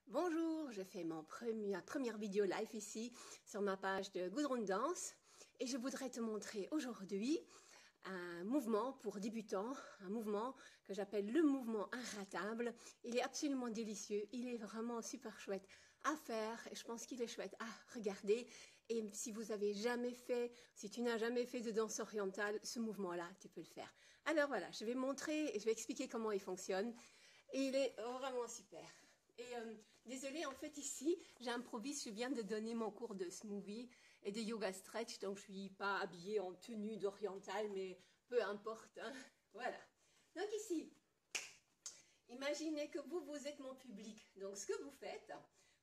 Bonjour, je fais ma première vidéo live ici sur ma page de Goudron Danse et je voudrais te montrer aujourd'hui un mouvement pour débutants, un mouvement que j'appelle le mouvement inratable. Il est absolument délicieux, il est vraiment super chouette à faire et je pense qu'il est chouette à regarder. Et si vous avez jamais fait, si tu n'as jamais fait de danse orientale, ce mouvement-là, tu peux le faire. Alors voilà, je vais montrer et je vais expliquer comment il fonctionne et il est vraiment super. Et désolée, en fait, ici, j'improvise, je viens de donner mon cours de smoothie et de yoga stretch, donc je ne suis pas habillée en tenue d'orientale, mais peu importe. Hein. Voilà. Donc ici, imaginez que vous êtes mon public. Donc ce que vous faites,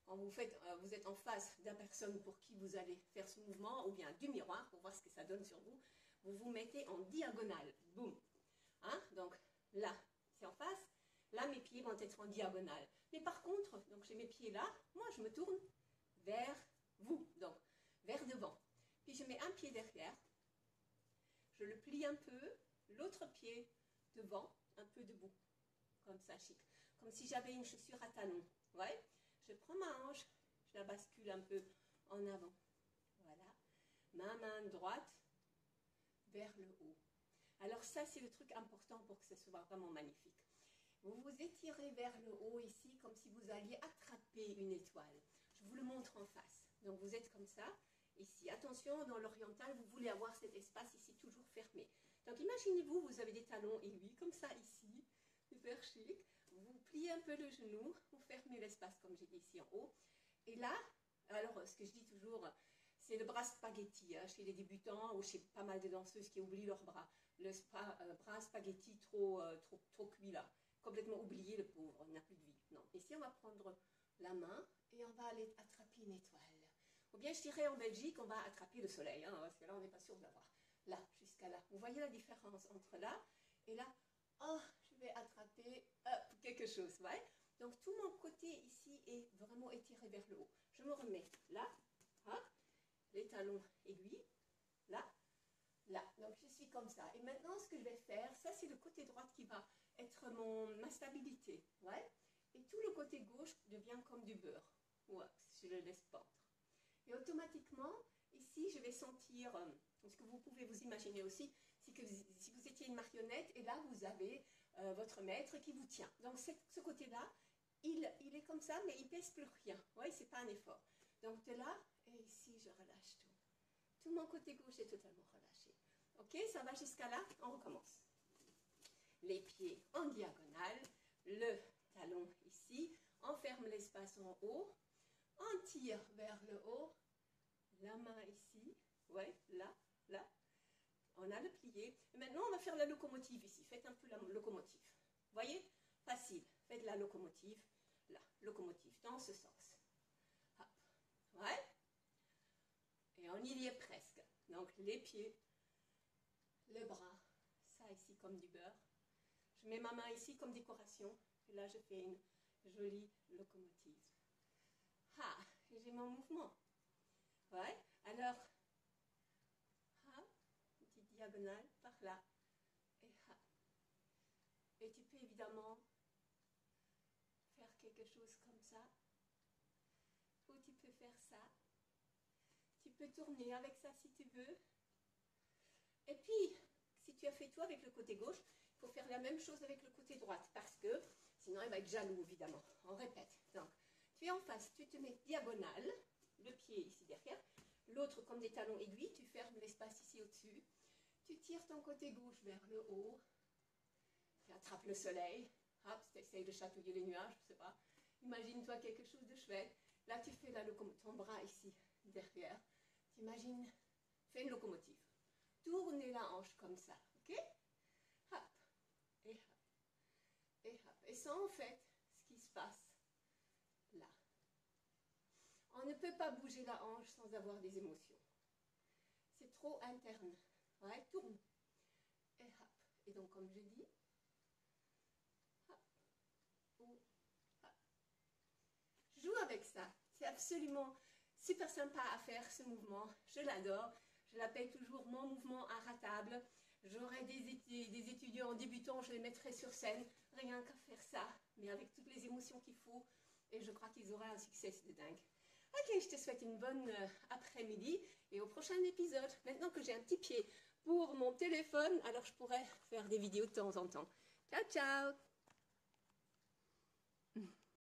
quand vous êtes en face d'une personne pour qui vous allez faire ce mouvement, ou bien du miroir, pour voir ce que ça donne sur vous, vous vous mettez en diagonale. Boum. Hein? Donc là, c'est en face. Là, mes pieds vont être en diagonale. Mais par contre, donc j'ai mes pieds là, moi je me tourne vers vous, donc vers devant. Puis je mets un pied derrière, je le plie un peu, l'autre pied devant, un peu debout, comme ça, chic. Comme si j'avais une chaussure à talons. Ouais. Je prends ma hanche, je la bascule un peu en avant. Voilà. Ma main droite vers le haut. Alors ça, c'est le truc important pour que ce soit vraiment magnifique. Vous vous étirez vers le haut ici, comme si vous alliez attraper une étoile. Je vous le montre en face. Donc vous êtes comme ça, ici. Attention, dans l'oriental, vous voulez avoir cet espace ici toujours fermé. Donc imaginez-vous, vous avez des talons aiguilles, comme ça ici, super chic. Vous pliez un peu le genou, vous fermez l'espace, comme j'ai dit ici en haut. Et là, alors ce que je dis toujours, c'est le bras spaghetti, hein, chez les débutants ou chez pas mal de danseuses qui oublient leurs bras. Le bras spaghetti trop cuit là. Complètement oublié, le pauvre, il n'a plus de vie. Non, ici on va prendre la main et on va aller attraper une étoile. Ou bien je dirais en Belgique, on va attraper le soleil, hein, parce que là on n'est pas sûr de l'avoir. Là, jusqu'à là. Vous voyez la différence entre là et là? Oh, je vais attraper quelque chose, ouais. Donc tout mon côté ici est vraiment étiré vers le haut. Je me remets là, hein, les talons aiguilles, là, là. Donc je suis comme ça. Et maintenant ce que je vais faire, ça c'est le côté droit qui va être ma stabilité, ouais. Et tout le côté gauche devient comme du beurre, ouais, si je le laisse pendre. Et automatiquement, ici, je vais sentir, ce que vous pouvez vous imaginer aussi, c'est que si vous étiez une marionnette, et là, vous avez votre maître qui vous tient. Donc, ce côté-là, il est comme ça, mais il ne pèse plus rien, ouais, c'est pas un effort. Donc, de là, et ici, je relâche tout. Tout mon côté gauche est totalement relâché. Ok, ça va jusqu'à là, on recommence. Les pieds en diagonale, le talon ici, on ferme l'espace en haut, on tire vers le haut, la main ici, ouais, là, là, on a le plié. Et maintenant, on va faire la locomotive ici, faites un peu la locomotive. Voyez, facile, faites la locomotive, là, locomotive, dans ce sens. Hop, ouais, et on y est presque. Donc, les pieds, le bras, ça ici comme du beurre. Je mets ma main ici comme décoration. Et là, je fais une jolie locomotive. Ah, j'ai mon mouvement. Ouais, alors, une petite diagonale par là. Et tu peux évidemment faire quelque chose comme ça. Ou tu peux faire ça. Tu peux tourner avec ça si tu veux. Et puis, si tu as fait tout avec le côté gauche, il faut faire la même chose avec le côté droit, parce que sinon il va être jaloux, évidemment. On répète. Donc, tu es en face, tu te mets diagonale, le pied ici derrière, l'autre comme des talons aiguilles, tu fermes l'espace ici au-dessus, tu tires ton côté gauche vers le haut, tu attrapes le soleil, hop, tu essayes de chatouiller les nuages, je ne sais pas. Imagine-toi quelque chose de chouette. Là, tu fais ton bras ici derrière. Tu imagines, fais une locomotive. Tournez la hanche comme ça, ok? Hop, et hop, et hop. Et ça, en fait, ce qui se passe là. On ne peut pas bouger la hanche sans avoir des émotions. C'est trop interne. Ouais, tourne. Et hop. Et donc, comme je dis, hop, ou hop. Joue avec ça. C'est absolument super sympa à faire, ce mouvement. Je l'adore. Je l'appelle toujours mon mouvement inratable. J'aurai des étudiants débutants, je les mettrai sur scène, rien qu'à faire ça, mais avec toutes les émotions qu'il faut. et je crois qu'ils auront un succès de dingue. Ok, je te souhaite une bonne après-midi et au prochain épisode. Maintenant que j'ai un petit pied pour mon téléphone, alors je pourrais faire des vidéos de temps en temps. Ciao, ciao!